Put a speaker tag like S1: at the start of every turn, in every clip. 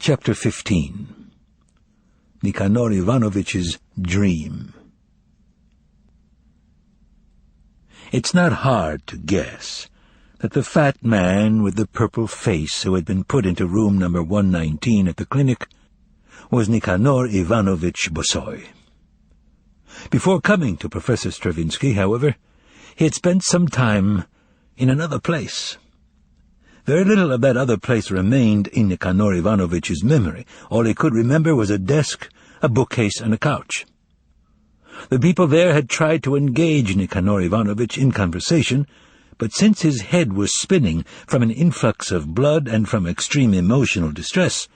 S1: Chapter 15. Nikanor Ivanovitch's Dream. It's not hard to guess that the fat man with the purple face who had been put into room number 119 at the clinic was Nikanor Ivanovich Bosoy. Before coming to Professor Stravinsky, however, he had spent some time in another place. Very little of that other place remained in Nikanor Ivanovitch's memory. All he could remember was a desk, a bookcase, and a couch. The people there had tried to engage Nikanor Ivanovitch in conversation, but since his head was spinning from an influx of blood and from extreme emotional distress,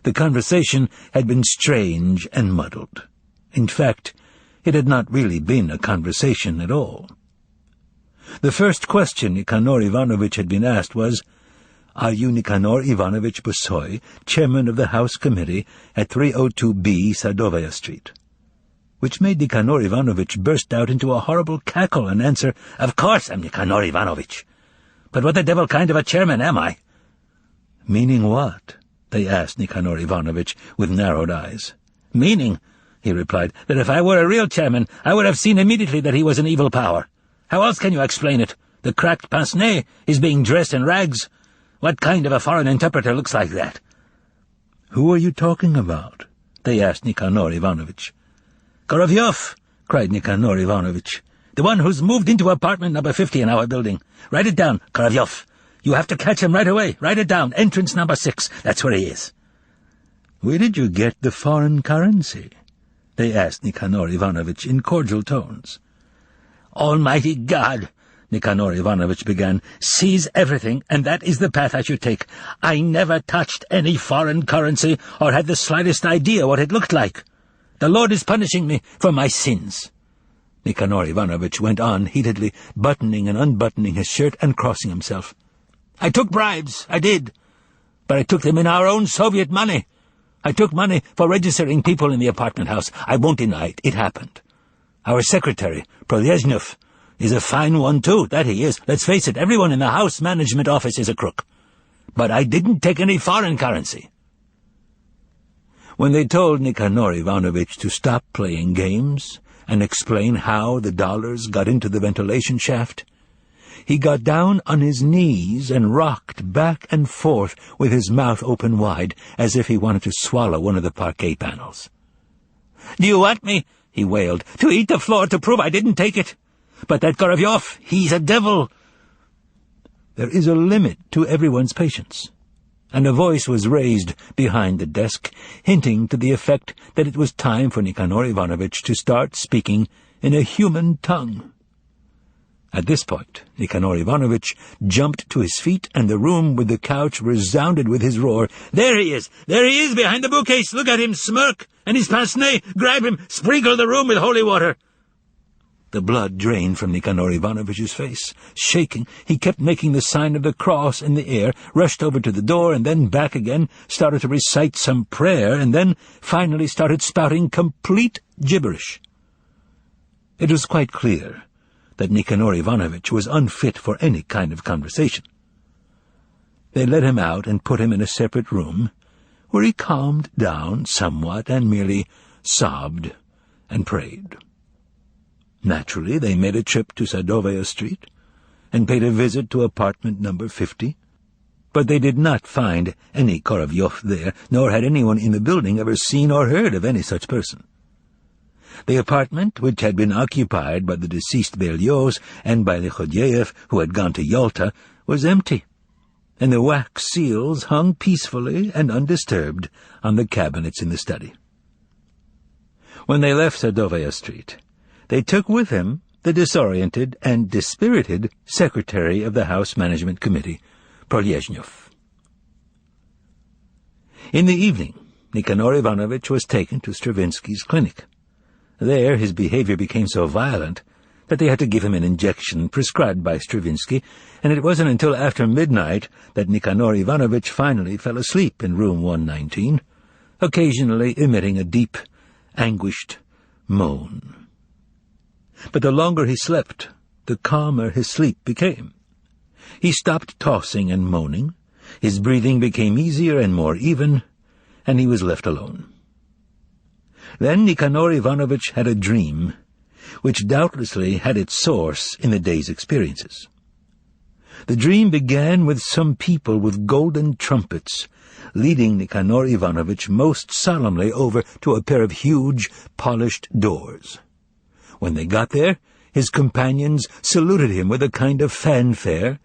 S1: the conversation had been strange and muddled. In fact, it had not really been a conversation at all. The first question Nikanor Ivanovitch had been asked was, "Are you Nikanor Ivanovich Bosoy, chairman of the House Committee at 302B Sadovaya Street?" Which made Nikanor Ivanovitch burst out into a horrible cackle and answer, "Of course I'm Nikanor Ivanovitch. But what the devil kind of a chairman am I?" "Meaning what?" they asked Nikanor Ivanovitch with narrowed eyes. "Meaning," he replied, "that if I were a real chairman, I would have seen immediately that he was an evil power. How else can you explain it? The cracked pince-nez, his being dressed in rags. What kind of a foreign interpreter looks like that?" "Who are you talking about?" they asked Nikanor Ivanovitch. "Korovyov," cried Nikanor Ivanovitch. "The one who's moved into apartment number 50 in our building. Write it down, Korovyov. You have to catch him right away. Write it down. Entrance number 6. That's where he is." "Where did you get the foreign currency?" they asked Nikanor Ivanovitch in cordial tones. "Almighty God," Nikanor Ivanovitch began, "sees everything, and that is the path I should take. I never touched any foreign currency or had the slightest idea what it looked like. The Lord is punishing me for my sins." Nikanor Ivanovitch went on heatedly, buttoning and unbuttoning his shirt and crossing himself. "I took bribes, I did. But I took them in our own Soviet money. I took money for registering people in the apartment house. I won't deny it. It happened. Our secretary, Prolyezhnev, is a fine one, too, that he is. Let's face it, everyone in the house management office is a crook. But I didn't take any foreign currency." When they told Nikanor Ivanovitch to stop playing games and explain how the dollars got into the ventilation shaft, he got down on his knees and rocked back and forth with his mouth open wide, as if he wanted to swallow one of the parquet panels. "Do you want me," he wailed, "to eat the floor to prove I didn't take it? But that Korovyov, he's a devil." There is a limit to everyone's patience, and a voice was raised behind the desk, hinting to the effect that it was time for Nikanor Ivanovitch to start speaking in a human tongue. At this point, Nikanor Ivanovitch jumped to his feet, and the room with the couch resounded with his roar. "There he is! There he is, behind the bookcase! Look at him smirk! And his pince-nez! Grab him! Sprinkle the room with holy water!" The blood drained from Nikanor Ivanovitch's face. Shaking, he kept making the sign of the cross in the air, rushed over to the door and then back again, started to recite some prayer, and then finally started spouting complete gibberish. It was quite clear that Nikanor Ivanovitch was unfit for any kind of conversation. They let him out and put him in a separate room, where he calmed down somewhat and merely sobbed and prayed. Naturally, they made a trip to Sadovaya Street and paid a visit to apartment number 50, but they did not find any Korovyov there, nor had anyone in the building ever seen or heard of any such person. The apartment, which had been occupied by the deceased Berlioz and by the Khodyeev, who had gone to Yalta, was empty, and the wax seals hung peacefully and undisturbed on the cabinets in the study. When they left Sadovaya Street, they took with them the disoriented and dispirited secretary of the House Management Committee, Prolyezhnev. In the evening, Nikanor Ivanovitch was taken to Stravinsky's clinic. There his behavior became so violent that they had to give him an injection prescribed by Stravinsky, and it wasn't until after midnight that Nikanor Ivanovitch finally fell asleep in room 119, occasionally emitting a deep, anguished moan. But the longer he slept, the calmer his sleep became. He stopped tossing and moaning, his breathing became easier and more even, and he was left alone. Then Nikanor Ivanovich had a dream, which doubtlessly had its source in the day's experiences. The dream began with some people with golden trumpets leading Nikanor Ivanovich most solemnly over to a pair of huge, polished doors. When they got there, his companions saluted him with a kind of fanfare,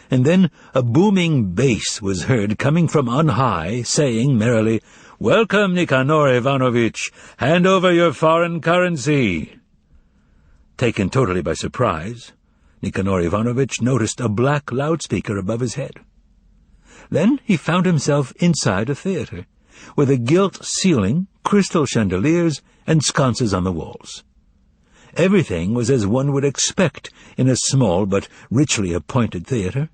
S1: and then a booming bass was heard coming from on high, saying merrily, "Welcome, Nikanor Ivanovich! Hand over your foreign currency!" Taken totally by surprise, Nikanor Ivanovich noticed a black loudspeaker above his head. Then he found himself inside a theater, with a gilt ceiling, crystal chandeliers, and sconces on the walls. Everything was as one would expect in a small but richly appointed theater.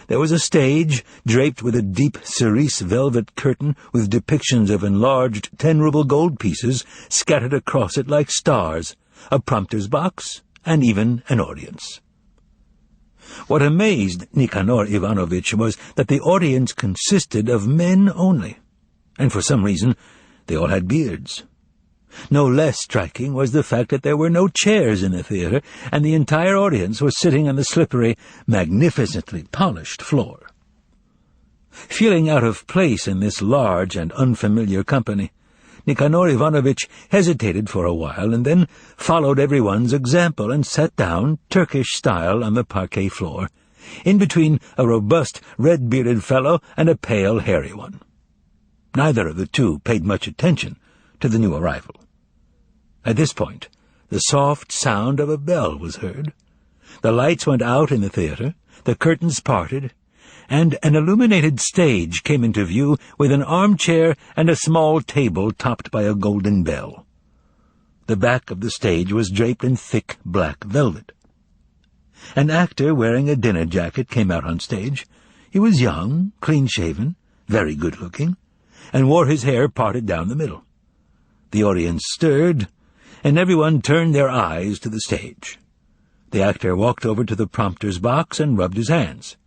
S1: There was a stage draped with a deep cerise velvet curtain with depictions of enlarged 10-ruble gold pieces scattered across it like stars, a prompter's box, and even an audience. What amazed Nikanor Ivanovich was that the audience consisted of men only, and for some reason they all had beards. No less striking was the fact that there were no chairs in the theater, and the entire audience was sitting on the slippery, magnificently polished floor. Feeling out of place in this large and unfamiliar company, Nikanor Ivanovich hesitated for a while and then followed everyone's example and sat down, Turkish style, on the parquet floor, in between a robust, red-bearded fellow and a pale, hairy one. Neither of the two paid much attention to the new arrival. At this point, the soft sound of a bell was heard. The lights went out in the theater, the curtains parted, and an illuminated stage came into view with an armchair and a small table topped by a golden bell. The back of the stage was draped in thick black velvet. An actor wearing a dinner jacket came out on stage. He was young, clean-shaven, very good-looking, and wore his hair parted down the middle. The audience stirred, and everyone turned their eyes to the stage. The actor walked over to the prompter's box and rubbed his hands.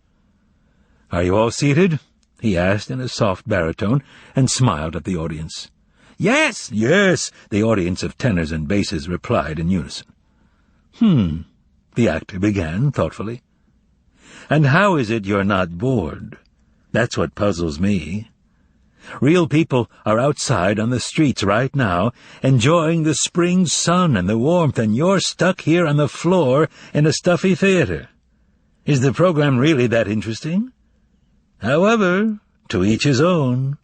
S1: "Are you all seated?" he asked in a soft baritone, and smiled at the audience. "Yes, yes," the audience of tenors and basses replied in unison. The actor began thoughtfully. "And how is it you're not bored? That's what puzzles me. Real people are outside on the streets right now, enjoying the spring sun and the warmth, and you're stuck here on the floor in a stuffy theater. Is the program really that interesting? However, to each his own,"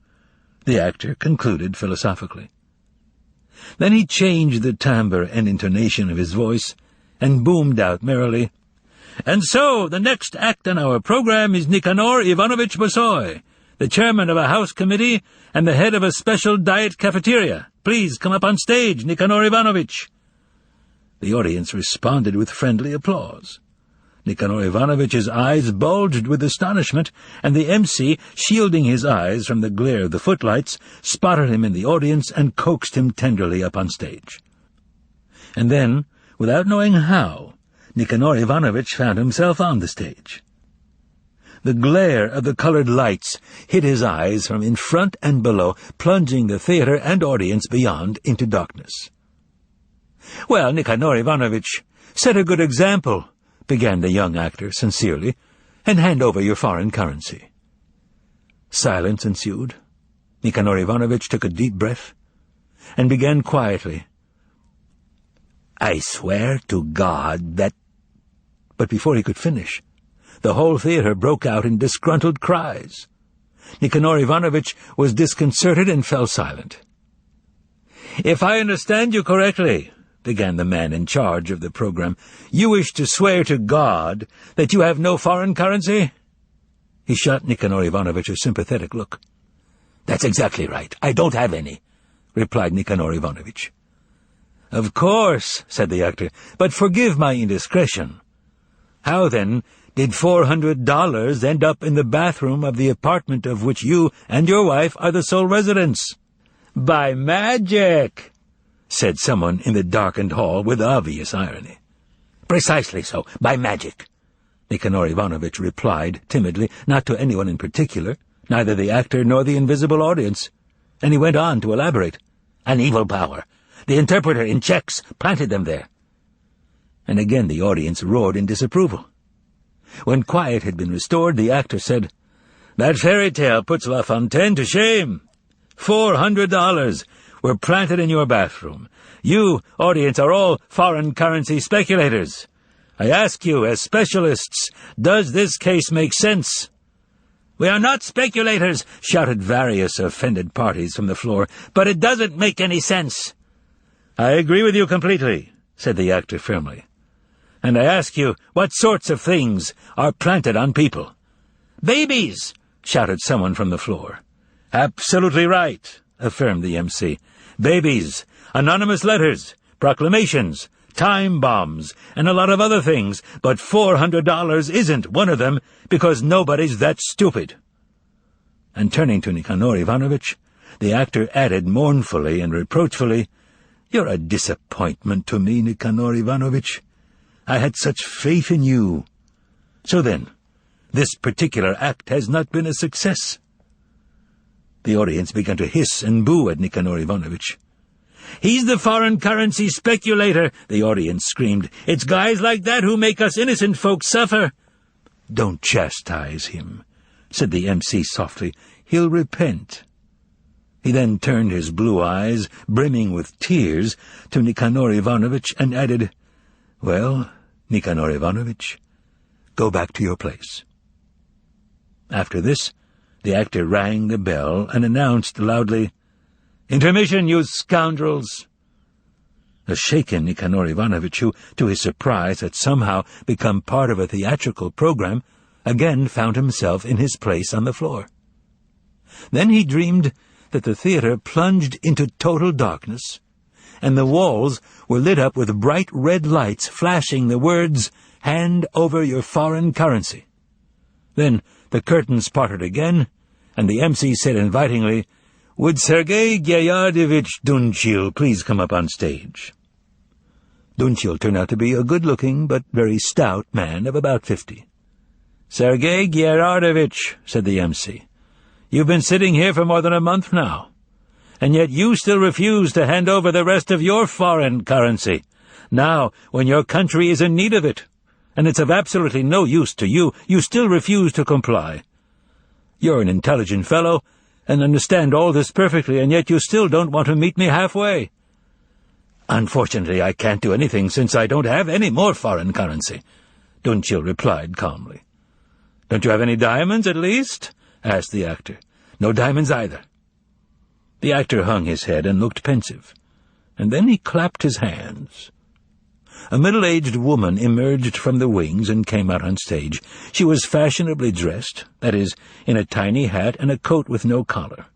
S1: the actor concluded philosophically. Then he changed the timbre and intonation of his voice and boomed out merrily, "And so the next act on our program is Nikanor Ivanovich Bosoy, the chairman of a house committee and the head of a special diet cafeteria. Please come up on stage, Nikanor Ivanovich." The audience responded with friendly applause. Nikanor Ivanovich's eyes bulged with astonishment, and the MC, shielding his eyes from the glare of the footlights, spotted him in the audience and coaxed him tenderly up on stage. And then, without knowing how, Nikanor Ivanovich found himself on the stage. The glare of the colored lights hit his eyes from in front and below, plunging the theater and audience beyond into darkness. "Well, Nikanor Ivanovich, set a good example," began the young actor sincerely, "and hand over your foreign currency." Silence ensued. Nikanor Ivanovich took a deep breath and began quietly, "I swear to God that—" But before he could finish, the whole theater broke out in disgruntled cries. Nikanor Ivanovich was disconcerted and fell silent. "If I understand you correctly," began the man in charge of the program, "you wish to swear to God that you have no foreign currency?" He shot Nikanor Ivanovich a sympathetic look. "That's exactly right. I don't have any," replied Nikanor Ivanovich. "Of course," said the actor, "but forgive my indiscretion. How, then, did $400 end up in the bathroom of the apartment of which you and your wife are the sole residents?" "By magic," said someone in the darkened hall with obvious irony. "Precisely so, by magic," Nikanor Ivanovich replied timidly, not to anyone in particular, neither the actor nor the invisible audience. And he went on to elaborate. An evil power. The interpreter in checks planted them there. And again the audience roared in disapproval. When quiet had been restored, the actor said, "That fairy tale puts La Fontaine to shame. $400 were planted in your bathroom. You, audience, are all foreign currency speculators. I ask you, as specialists, does this case make sense?" "We are not speculators," shouted various offended parties from the floor, "but it doesn't make any sense." "I agree with you completely," said the actor firmly. "And I ask you, what sorts of things are planted on people?" "Babies," shouted someone from the floor. "Absolutely right," affirmed the MC. "Babies, anonymous letters, proclamations, time bombs, and a lot of other things, but $400 isn't one of them, because nobody's that stupid." And turning to Nikanor Ivanovich, the actor added mournfully and reproachfully, "You're a disappointment to me, Nikanor Ivanovich. I had such faith in you. So then, this particular act has not been a success." The audience began to hiss and boo at Nikanor Ivanovich. "He's the foreign currency speculator," the audience screamed. "It's guys like that who make us innocent folks suffer." "Don't chastise him," said the MC softly. "He'll repent." He then turned his blue eyes, brimming with tears, to Nikanor Ivanovich and added, "Well, Nikanor Ivanovich, go back to your place." After this, the actor rang the bell and announced loudly, "Intermission, you scoundrels!" A shaken Nikanor Ivanovich, who, to his surprise, had somehow become part of a theatrical program, again found himself in his place on the floor. Then he dreamed that the theater plunged into total darkness, and the walls were lit up with bright red lights flashing the words, "Hand over your foreign currency." Then the curtains parted again, and the MC said invitingly, "Would Sergei Gyayardovich Dunchil please come up on stage?" Dunchil turned out to be a good-looking but very stout man of about 50. "Sergei Gyayardovich," said the MC, "you've been sitting here for more than a month now, and yet you still refuse to hand over the rest of your foreign currency. Now, when your country is in need of it, and it's of absolutely no use to you, you still refuse to comply. You're an intelligent fellow, and understand all this perfectly, and yet you still don't want to meet me halfway." "Unfortunately, I can't do anything, since I don't have any more foreign currency," Dunchil replied calmly. "Don't you have any diamonds, at least?" asked the actor. "No diamonds either." The actor hung his head and looked pensive, and then he clapped his hands. A middle-aged woman emerged from the wings and came out on stage. She was fashionably dressed, that is, in a tiny hat and a coat with no collar.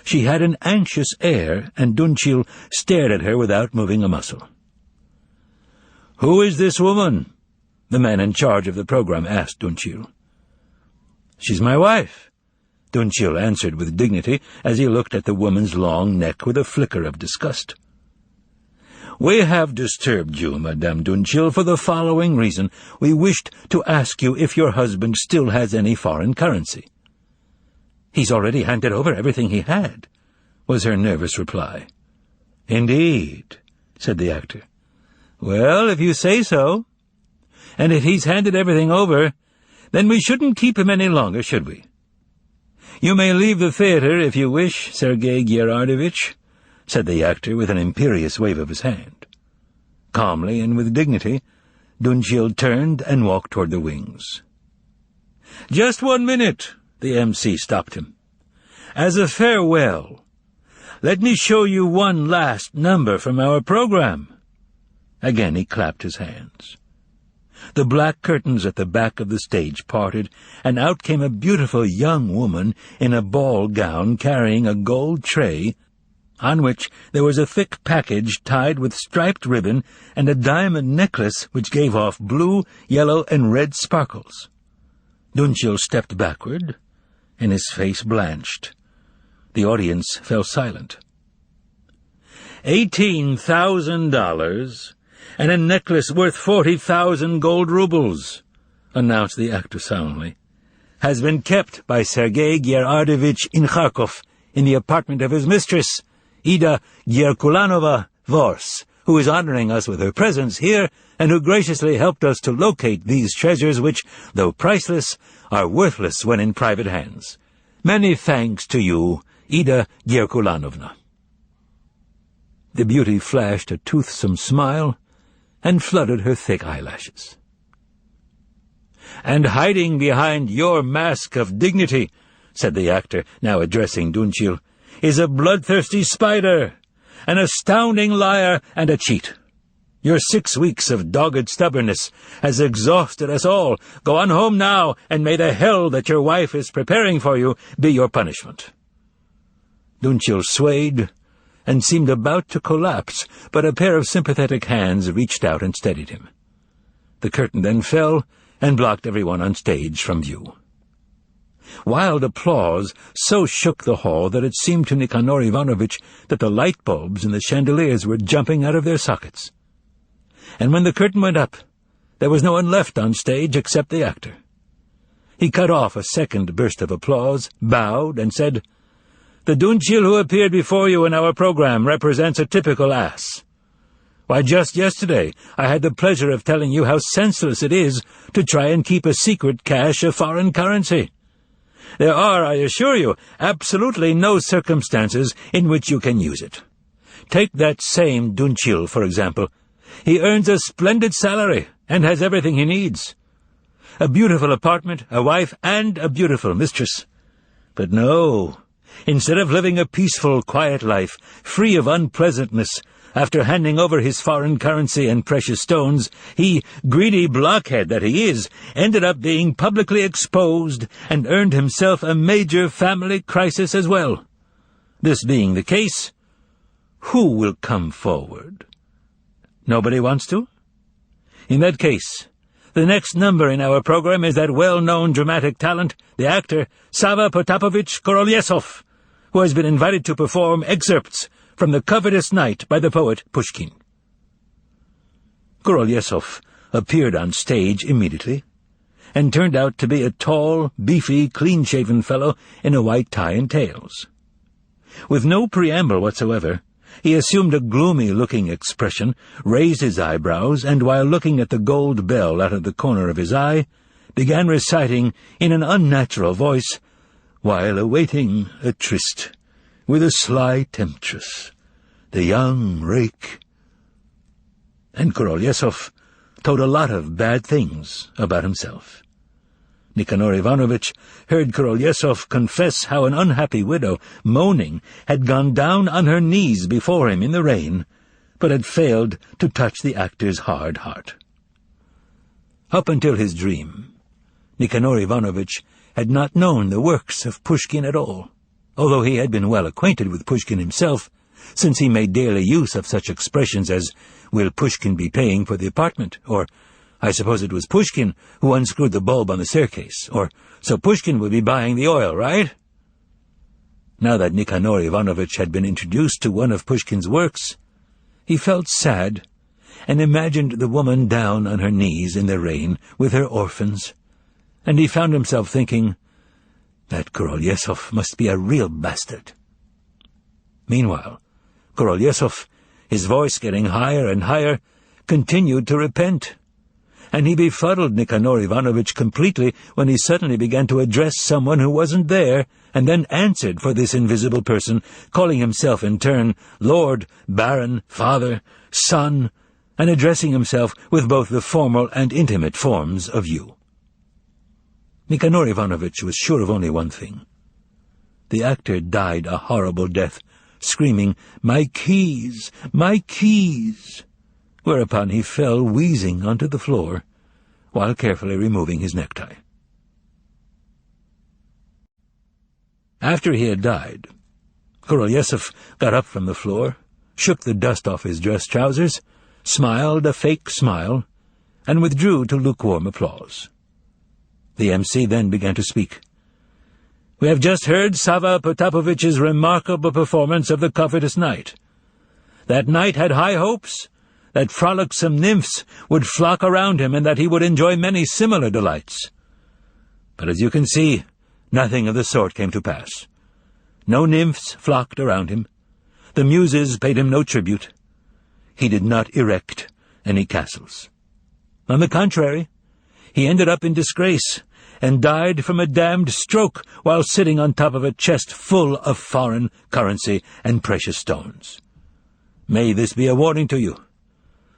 S1: She had an anxious air, and Dunchil stared at her without moving a muscle. "Who is this woman?" the man in charge of the program asked Dunchil. "She's my wife," Dunchil answered with dignity as he looked at the woman's long neck with a flicker of disgust. "We have disturbed you, Madame Dunchil, for the following reason. We wished to ask you if your husband still has any foreign currency." "He's already handed over everything he had," was her nervous reply. "Indeed," said the actor. "Well, if you say so. And if he's handed everything over, then we shouldn't keep him any longer, should we? You may leave the theater if you wish, Sergei Gyayardovich," said the actor with an imperious wave of his hand. Calmly and with dignity, Dunchil turned and walked toward the wings. "Just 1 minute," the MC stopped him. "As a farewell, let me show you one last number from our program." Again he clapped his hands. The black curtains at the back of the stage parted, and out came a beautiful young woman in a ball gown carrying a gold tray on which there was a thick package tied with striped ribbon and a diamond necklace which gave off blue, yellow, and red sparkles. Dunchil stepped backward, and his face blanched. The audience fell silent. $18,000 and a necklace worth 40,000 gold rubles, announced the actor solemnly, has been kept by Sergei Gyayardovich in Kharkov in the apartment of his mistress, Ida Gyerkulanova Vors, who is honoring us with her presence here and who graciously helped us to locate these treasures which, though priceless, are worthless when in private hands. Many thanks to you, Ida Gyerkulanovna." The beauty flashed a toothsome smile and fluttered her thick eyelashes. "And hiding behind your mask of dignity," said the actor, now addressing Dunchil, "is a bloodthirsty spider, an astounding liar and a cheat. Your 6 weeks of dogged stubbornness has exhausted us all. Go on home now, and may the hell that your wife is preparing for you be your punishment." Dunchil swayed and seemed about to collapse, but a pair of sympathetic hands reached out and steadied him. The curtain then fell and blocked everyone on stage from view. Wild applause so shook the hall that it seemed to Nikanor Ivanovitch that the light bulbs in the chandeliers were jumping out of their sockets. And when the curtain went up, there was no one left on stage except the actor. He cut off a second burst of applause, bowed, and said, "The Dunchil who appeared before you in our program represents a typical ass. Why, just yesterday I had the pleasure of telling you how senseless it is to try and keep a secret cache of foreign currency. There are, I assure you, absolutely no circumstances in which you can use it. Take that same Dunchil, for example. He earns a splendid salary and has everything he needs. A beautiful apartment, a wife, and a beautiful mistress. But no, instead of living a peaceful, quiet life, free of unpleasantness, after handing over his foreign currency and precious stones, he, greedy blockhead that he is, ended up being publicly exposed and earned himself a major family crisis as well. This being the case, who will come forward? Nobody wants to? In that case, the next number in our program is that well-known dramatic talent, the actor Sava Potapovich Korolyesov, who has been invited to perform excerpts from The Covetous Knight by the poet Pushkin. Korolyesov appeared on stage immediately, and turned out to be a tall, beefy, clean-shaven fellow in a white tie and tails. With no preamble whatsoever, he assumed a gloomy-looking expression, raised his eyebrows, and while looking at the gold bell out of the corner of his eye, began reciting in an unnatural voice, "While awaiting a tryst with a sly temptress, the young rake." And Korolyesov told a lot of bad things about himself. Nikanor Ivanovitch heard Korolyesov confess how an unhappy widow, moaning, had gone down on her knees before him in the rain, but had failed to touch the actor's hard heart. Up until his dream, Nikanor Ivanovitch had not known the works of Pushkin at all, although he had been well acquainted with Pushkin himself, since he made daily use of such expressions as, "Will Pushkin be paying for the apartment?" or, "I suppose it was Pushkin who unscrewed the bulb on the staircase," or, "So Pushkin would be buying the oil, right?" Now that Nikanor Ivanovitch had been introduced to one of Pushkin's works, he felt sad, and imagined the woman down on her knees in the rain with her orphans, and he found himself thinking, "That Korolyesov must be a real bastard." Meanwhile, Korolyesov, his voice getting higher and higher, continued to repent, and he befuddled Nikanor Ivanovitch completely when he suddenly began to address someone who wasn't there, and then answered for this invisible person, calling himself in turn Lord, Baron, Father, Son, and addressing himself with both the formal and intimate forms of you. Nikanor Ivanovitch was sure of only one thing. The actor died a horrible death, screaming, "My keys! My keys!" whereupon he fell wheezing onto the floor, while carefully removing his necktie. After he had died, Korolyesov got up from the floor, shook the dust off his dress trousers, smiled a fake smile, and withdrew to lukewarm applause. The MC then began to speak. "We have just heard Sava Potapovich's remarkable performance of The Covetous Knight. That knight had high hopes, that frolicsome nymphs would flock around him, and that he would enjoy many similar delights. But as you can see, nothing of the sort came to pass. No nymphs flocked around him. The muses paid him no tribute. He did not erect any castles. On the contrary, he ended up in disgrace and died from a damned stroke while sitting on top of a chest full of foreign currency and precious stones. May this be a warning to you.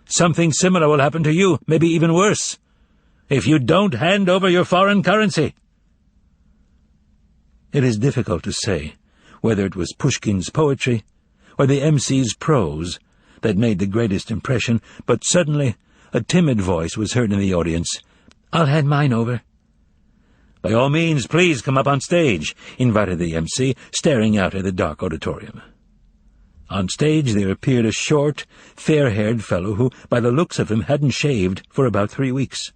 S1: Something similar will happen to you, maybe even worse, if you don't hand over your foreign currency. It is difficult to say whether it was Pushkin's poetry or the MC's prose that made the greatest impression, but suddenly a timid voice was heard in the audience. "I'll hand mine over." "By all means, please come up on stage," invited the MC, staring out at the dark auditorium. On stage there appeared a short, fair-haired fellow who, by the looks of him, hadn't shaved for about 3 weeks.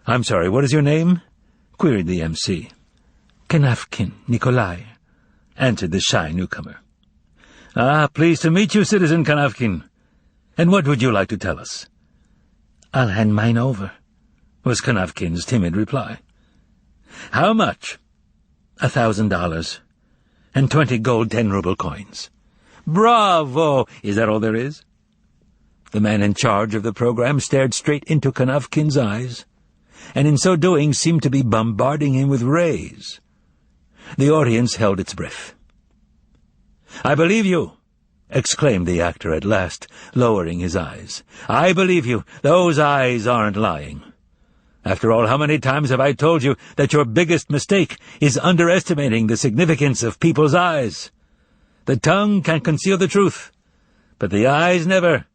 S1: "I'm sorry, what is your name?" queried the MC. "Kanafkin, Nikolai," answered the shy newcomer. "Ah, pleased to meet you, Citizen Kanafkin. And what would you like to tell us?" "I'll hand mine over," was Kanafkin's timid reply. "How much?" $1,000, and 20 gold 10-ruble coins. "Bravo! Is that all there is?" The man in charge of the program stared straight into Kanafkin's eyes, and in so doing seemed to be bombarding him with rays. The audience held its breath. "I believe you!" exclaimed the actor at last, lowering his eyes. "I believe you. Those eyes aren't lying. After all, how many times have I told you that your biggest mistake is underestimating the significance of people's eyes? The tongue can conceal the truth, but the eyes never.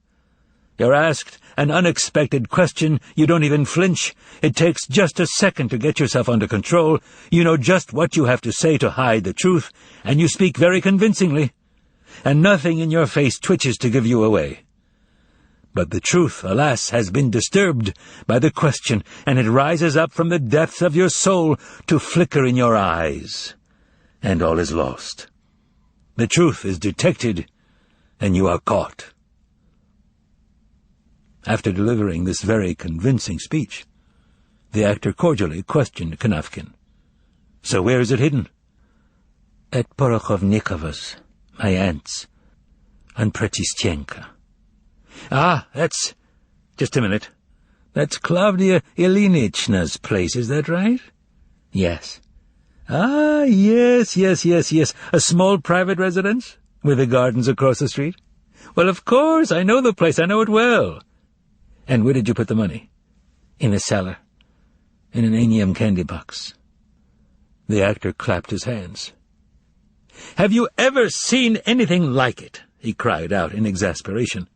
S1: You're asked an unexpected question, you don't even flinch. It takes just a second to get yourself under control. You know just what you have to say to hide the truth, and you speak very convincingly, and nothing in your face twitches to give you away. But the truth, alas, has been disturbed by the question, and it rises up from the depths of your soul to flicker in your eyes, and all is lost. The truth is detected, and you are caught." After delivering this very convincing speech, the actor cordially questioned Kanafkin. "So where is it hidden?" "At Porokhovnikova's, my aunt's, on Pratischenka." "Ah, that's... just a minute. That's Klavdia Ilinichna's place, is that right?" "Yes." "Ah, yes. A small private residence, with the gardens across the street? Well, of course, I know the place, I know it well. And where did you put the money?" "In the cellar, in an Anium candy box." The actor clapped his hands. "Have you ever seen anything like it?" he cried out in exasperation.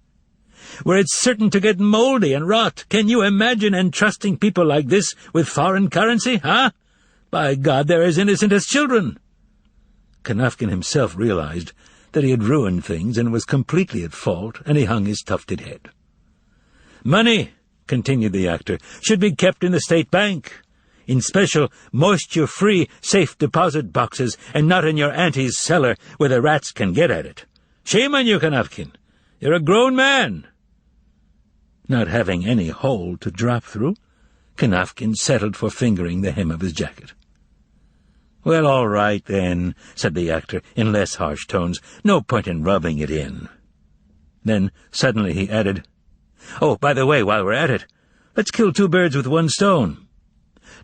S1: "Where it's certain to get moldy and rot. Can you imagine entrusting people like this with foreign currency, huh? By God, they're as innocent as children." Kanafkin himself realized that he had ruined things and was completely at fault, and he hung his tufted head. "Money," continued the actor, "should be kept in the state bank, in special, moisture-free, safe deposit boxes, and not in your auntie's cellar where the rats can get at it. Shame on you, Kanafkin. You're a grown man." Not having any hole to drop through, Kanafkin settled for fingering the hem of his jacket. "Well, all right, then," said the actor in less harsh tones. "No point in rubbing it in." Then, suddenly, he added, "Oh, by the way, while we're at it, let's kill 2 birds with 1 stone.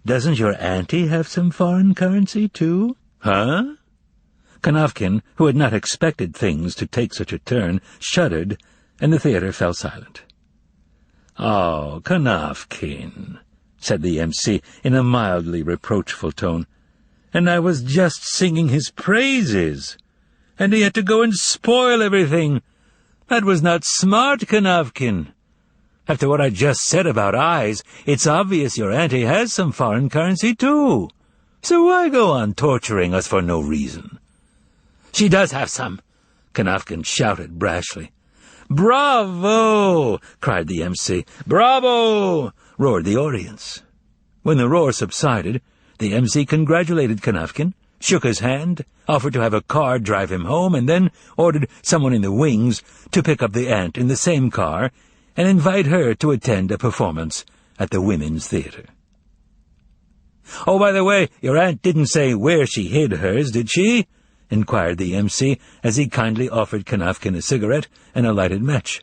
S1: Doesn't your auntie have some foreign currency, too? Huh?" Kanafkin, who had not expected things to take such a turn, shuddered, and the theater fell silent. "Oh, Kanafkin," said the MC in a mildly reproachful tone, "and I was just singing his praises, and he had to go and spoil everything. That was not smart, Kanafkin. After what I just said about eyes, it's obvious your auntie has some foreign currency, too. So why go on torturing us for no reason?" "She does have some," Kanafkin shouted brashly. "Bravo!" cried the MC. "Bravo!" roared the audience. When the roar subsided, the MC congratulated Kanafkin, shook his hand, offered to have a car drive him home, and then ordered someone in the wings to pick up the aunt in the same car and invite her to attend a performance at the Women's Theater. "Oh, by the way, your aunt didn't say where she hid hers, did she?" inquired the MC, as he kindly offered Kanavkin a cigarette and a lighted match.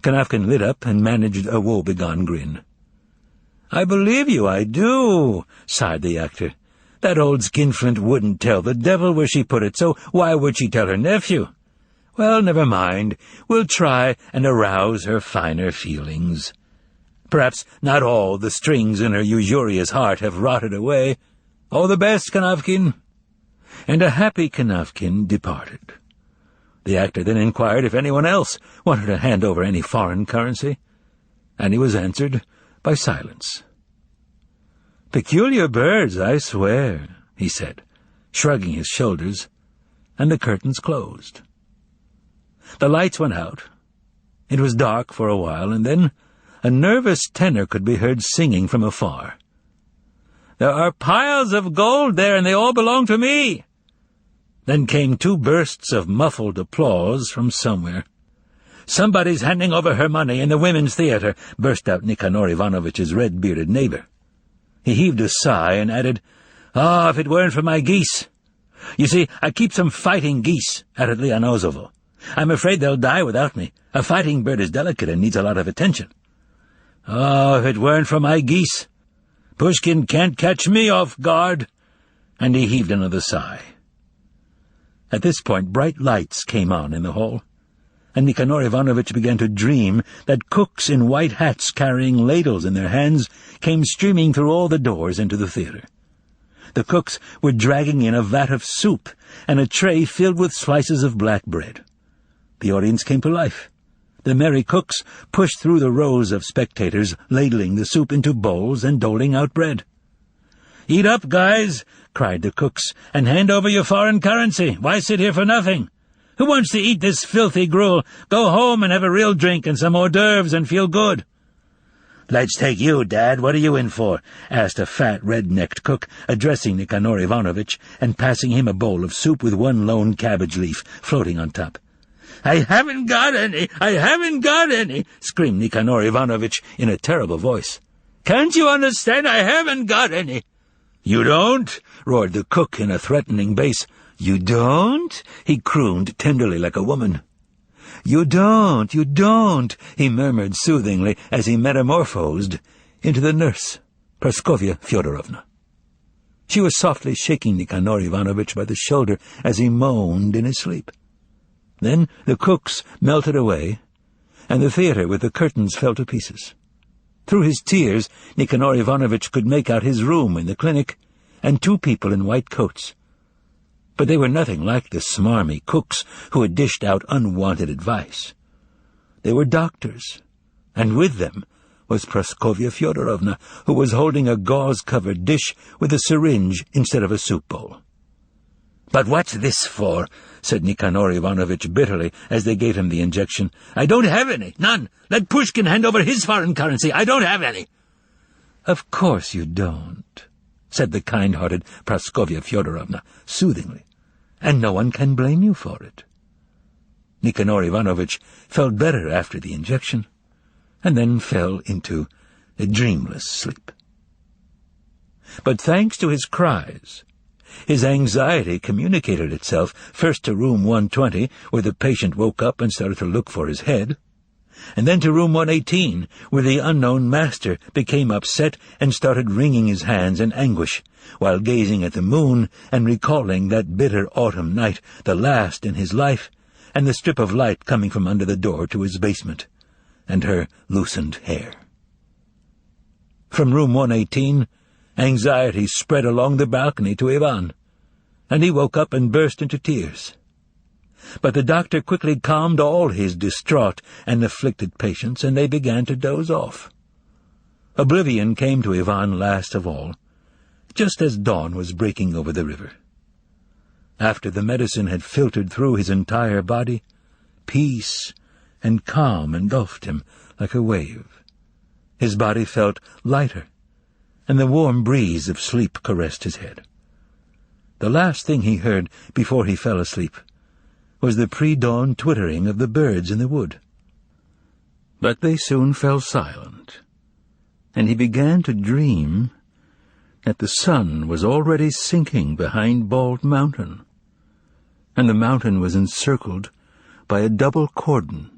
S1: Kanavkin lit up and managed a woebegone grin. "I believe you, I do," sighed the actor. "That old skinflint wouldn't tell the devil where she put it, so why would she tell her nephew? Well, never mind. We'll try and arouse her finer feelings. Perhaps not all the strings in her usurious heart have rotted away. All the best, Kanavkin." And a happy Kanavkin departed. The actor then inquired if anyone else wanted to hand over any foreign currency, and he was answered by silence. "Peculiar birds, I swear," he said, shrugging his shoulders, and the curtains closed. The lights went out. It was dark for a while, and then a nervous tenor could be heard singing from afar. "There are piles of gold there, and they all belong to me." Then came two bursts of muffled applause from somewhere. "Somebody's handing over her money in the women's theatre," burst out Nikanor Ivanovitch's red-bearded neighbor. He heaved a sigh and added, "Ah, if it weren't for my geese. You see, I keep some fighting geese out at Lianozovo. I'm afraid they'll die without me. A fighting bird is delicate and needs a lot of attention. Oh, if it weren't for my geese. Pushkin can't catch me off guard." And he heaved another sigh. At this point, bright lights came on in the hall, and Nikanor Ivanovitch began to dream that cooks in white hats carrying ladles in their hands came streaming through all the doors into the theatre. The cooks were dragging in a vat of soup and a tray filled with slices of black bread. The audience came to life. The merry cooks pushed through the rows of spectators, ladling the soup into bowls and doling out bread. "Eat up, guys," cried the cooks, "and hand over your foreign currency. Why sit here for nothing? Who wants to eat this filthy gruel? Go home and have a real drink and some hors d'oeuvres and feel good." "Let's take you, Dad. What are you in for?" asked a fat, red-necked cook, addressing Nikanor Ivanovitch and passing him a bowl of soup with one lone cabbage leaf floating on top. "I haven't got any! I haven't got any!" screamed Nikanor Ivanovitch in a terrible voice. "Can't you understand? I haven't got any!" "You don't?" roared the cook in a threatening bass. "You don't?" he crooned tenderly like a woman. You don't," he murmured soothingly as he metamorphosed into the nurse, Praskovya Fyodorovna. She was softly shaking Nikanor Ivanovitch by the shoulder as he moaned in his sleep. Then the cooks melted away, and the theatre with the curtains fell to pieces. Through his tears, Nikanor Ivanovitch could make out his room in the clinic and two people in white coats. But they were nothing like the smarmy cooks who had dished out unwanted advice. They were doctors, and with them was Praskovya Fyodorovna, who was holding a gauze-covered dish with a syringe instead of a soup bowl. "But what's this for?" said Nikanor Ivanovitch bitterly as they gave him the injection. "I don't have any, none. Let Pushkin hand over his foreign currency. I don't have any." "Of course you don't," said the kind-hearted Praskovya Fyodorovna soothingly, "and no one can blame you for it." Nikanor Ivanovitch felt better after the injection, and then fell into a dreamless sleep. But thanks to his cries, his anxiety communicated itself first to room 120, where the patient woke up and started to look for his head, and then to room 118, where the unknown master became upset and started wringing his hands in anguish, while gazing at the moon and recalling that bitter autumn night, the last in his life, and the strip of light coming from under the door to his basement, and her loosened hair. From room 118, anxiety spread along the balcony to Ivan, and he woke up and burst into tears. But the doctor quickly calmed all his distraught and afflicted patients, and they began to doze off. Oblivion came to Ivan last of all, just as dawn was breaking over the river. After the medicine had filtered through his entire body, peace and calm engulfed him like a wave. His body felt lighter, and the warm breeze of sleep caressed his head. The last thing he heard before he fell asleep was the pre-dawn twittering of the birds in the wood. But they soon fell silent, and he began to dream that the sun was already sinking behind Bald Mountain, and the mountain was encircled by a double cordon